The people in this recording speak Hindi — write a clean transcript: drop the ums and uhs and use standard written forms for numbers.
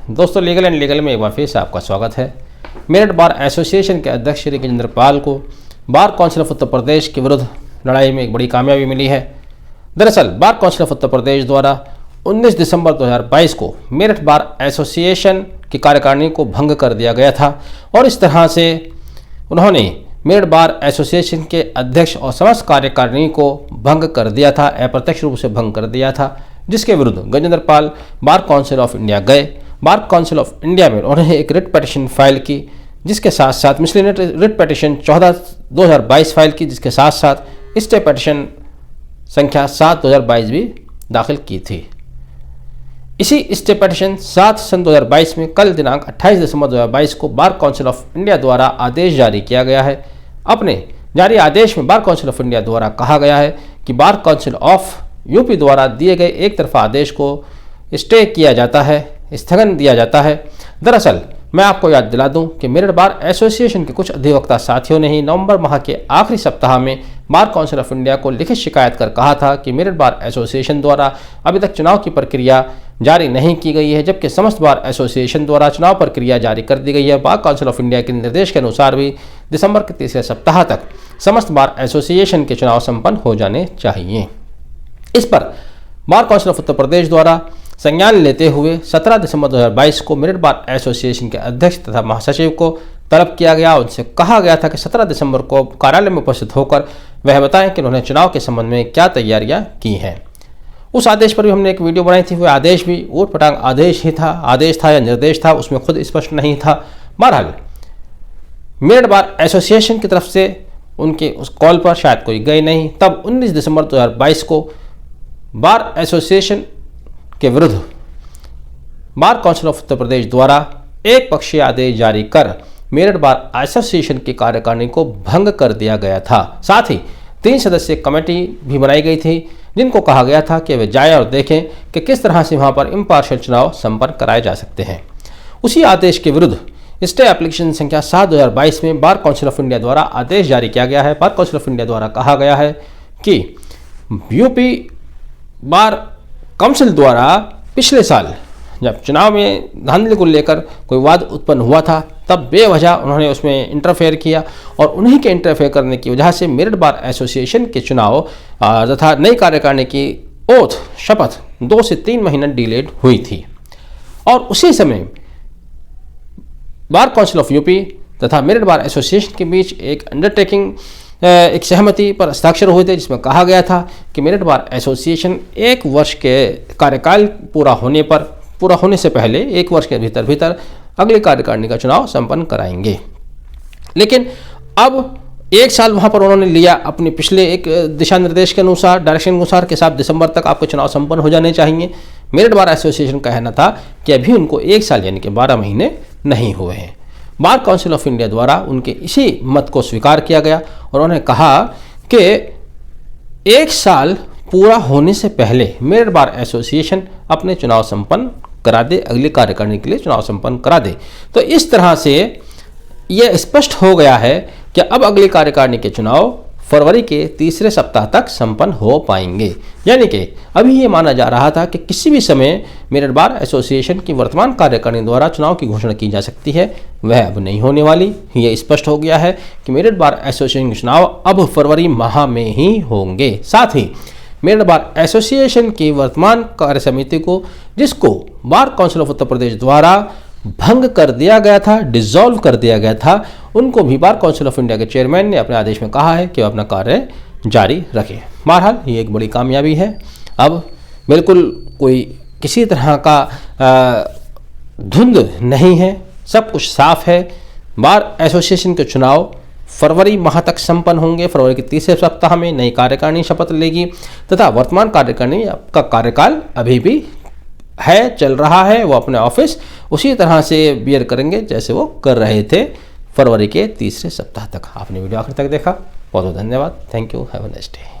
दोस्तों, लीगल एंड लीगल में एक बार फिर से आपका स्वागत है। मेरठ बार एसोसिएशन के अध्यक्ष श्री गजेंद्र पाल को bar council of Uttar Pradesh के विरुद्ध लड़ाई में एक बड़ी कामयाबी मिली है। दरअसल bar council of Uttar Pradesh द्वारा 19 दिसंबर 2022 को मेरठ बार एसोसिएशन की कार्यकारिणी को भंग कर दिया गया था और इस तरह से उन्होंने मेरठ बार एसोसिएशन के अध्यक्ष और समस्त कार्यकारिणी को भंग कर दिया था, अप्रत्यक्ष रूप से भंग कर दिया था, जिसके विरुद्ध गजेंद्र पाल बार काउंसिल ऑफ इंडिया गए। बार काउंसिल ऑफ इंडिया में उन्होंने एक रिट पिटीशन फाइल की, जिसके साथ साथ मिसलेनियस रिट पिटीशन 14/2022 फाइल की, जिसके साथ साथ स्टे पिटीशन संख्या 7/2022 भी दाखिल की थी। इसी स्टे पिटीशन 7/2022 में कल दिनांक 28 दिसंबर 2022 को बार काउंसिल ऑफ इंडिया द्वारा आदेश जारी किया गया है। अपने जारी आदेश में बार काउंसिल ऑफ इंडिया द्वारा कहा गया है कि बार काउंसिल ऑफ यूपी द्वारा दिए गए एक तरफा आदेश को स्टे किया जाता है, स्थगन दिया जाता है। दरअसल मैं आपको याद दिला दूं कि मेरठ बार एसोसिएशन के कुछ अधिवक्ता साथियों ने ही नवंबर माह के आखिरी सप्ताह में बार काउंसिल ऑफ इंडिया को लिखित शिकायत कर कहा था कि मेरठ बार एसोसिएशन द्वारा अभी तक चुनाव की प्रक्रिया जारी नहीं की गई है, जबकि समस्त बार एसोसिएशन द्वारा चुनाव प्रक्रिया जारी कर दी गई है। बार काउंसिल ऑफ इंडिया के निर्देश के अनुसार भी दिसंबर के तीसरे सप्ताह तक समस्त बार एसोसिएशन के चुनाव संपन्न हो जाने चाहिए। इस पर bar council of Uttar Pradesh द्वारा संज्ञान लेते हुए 17 दिसंबर 2022 को मेरठ बार एसोसिएशन के अध्यक्ष तथा महासचिव को तलब किया गया। उनसे कहा गया था कि 17 दिसंबर को कार्यालय में उपस्थित होकर वह बताएं कि उन्होंने चुनाव के संबंध में क्या तैयारियां की हैं। उस आदेश पर भी हमने एक वीडियो बनाई थी। वह आदेश भी ऊट पटांग आदेश ही था, आदेश था या निर्देश था, उसमें खुद स्पष्ट नहीं था। बहरहाल मेरठ बार एसोसिएशन की तरफ से उनके उस कॉल पर शायद कोई गए नहीं। तब 19 दिसंबर 2022 को बार एसोसिएशन के विरुद्ध bar council of Uttar Pradesh द्वारा एक पक्षीय आदेश जारी कर मेरठ बार एसोसिएशन की कार्यकारिणी को भंग कर दिया गया था। साथ ही 3 सदस्यीय कमेटी भी बनाई गई थी, जिनको कहा गया था कि वे जाएं और देखें कि किस तरह से वहां पर इम्पार्शियल चुनाव संपन्न कराए जा सकते हैं। उसी आदेश के विरुद्ध स्टे एप्लीकेशन संख्या 7/2022 में बार काउंसिल ऑफ इंडिया द्वारा आदेश जारी किया गया है। बार काउंसिल ऑफ इंडिया द्वारा कहा गया है कि यूपी बार काउंसिल द्वारा पिछले साल जब चुनाव में धांधली को लेकर कोई वाद उत्पन्न हुआ था, तब बेवजह उन्होंने उसमें इंटरफेयर किया और उन्हीं के इंटरफेयर करने की वजह से मेरठ बार एसोसिएशन के चुनाव तथा नई कार्यकारिणी की ओथ शपथ 2 से 3 महीने डिलेड हुई थी। और उसी समय बार काउंसिल ऑफ यूपी तथा मेरठ बार एसोसिएशन के बीच एक अंडरटेकिंग, एक सहमति पर हस्ताक्षर हुए थे, जिसमें कहा गया था कि मेरठ बार एसोसिएशन 1 वर्ष के कार्यकाल पूरा होने से पहले 1 वर्ष के भीतर अगली कार्यकारिणी का चुनाव संपन्न कराएंगे। लेकिन अब 1 साल वहां पर उन्होंने लिया अपने पिछले एक दिशा निर्देश के अनुसार, डायरेक्शन के अनुसार कि साहब दिसंबर तक आपके चुनाव संपन्न हो जाने चाहिए। मेरठ बार एसोसिएशन का कहना था कि अभी उनको 1 साल यानी कि 12 महीने नहीं हुए हैं। बार काउंसिल ऑफ इंडिया द्वारा उनके इसी मत को स्वीकार किया गया और उन्होंने कहा कि 1 साल पूरा होने से पहले मेरठ बार एसोसिएशन अपने चुनाव संपन्न करा दे, अगली कार्यकारिणी के लिए चुनाव संपन्न करा दे। तो इस तरह से यह स्पष्ट हो गया है कि अब अगली कार्यकारिणी के चुनाव फरवरी के तीसरे सप्ताह तक संपन्न हो पाएंगे। यानी कि अभी ये माना जा रहा था कि किसी भी समय मेरठ बार एसोसिएशन की वर्तमान कार्यकारिणी द्वारा चुनाव की घोषणा की जा सकती है, वह अब नहीं होने वाली। ये स्पष्ट हो गया है कि मेरठ बार एसोसिएशन के चुनाव अब फरवरी माह में ही होंगे। साथ ही मेरठ बार एसोसिएशन की वर्तमान कार्य समिति को, जिसको bar council of Uttar Pradesh द्वारा भंग कर दिया गया था, डिसॉल्व कर दिया गया था, उनको भी बार काउंसिल ऑफ इंडिया के चेयरमैन ने अपने आदेश में कहा है कि वह अपना कार्य जारी रखें। बहरहाल ये एक बड़ी कामयाबी है। अब बिल्कुल कोई किसी तरह का धुंध नहीं है, सब कुछ साफ है। बार एसोसिएशन के चुनाव फरवरी माह तक संपन्न होंगे। फरवरी के तीसरे सप्ताह में नई कार्यकारिणी शपथ लेगी तथा वर्तमान कार्यकारिणी का कार्यकाल अभी भी है, चल रहा है। वो अपने ऑफिस उसी तरह से बियर करेंगे जैसे वो कर रहे थे फरवरी के तीसरे सप्ताह तक। आपने वीडियो आखिर तक देखा, बहुत बहुत धन्यवाद। Thank you, have a nice day.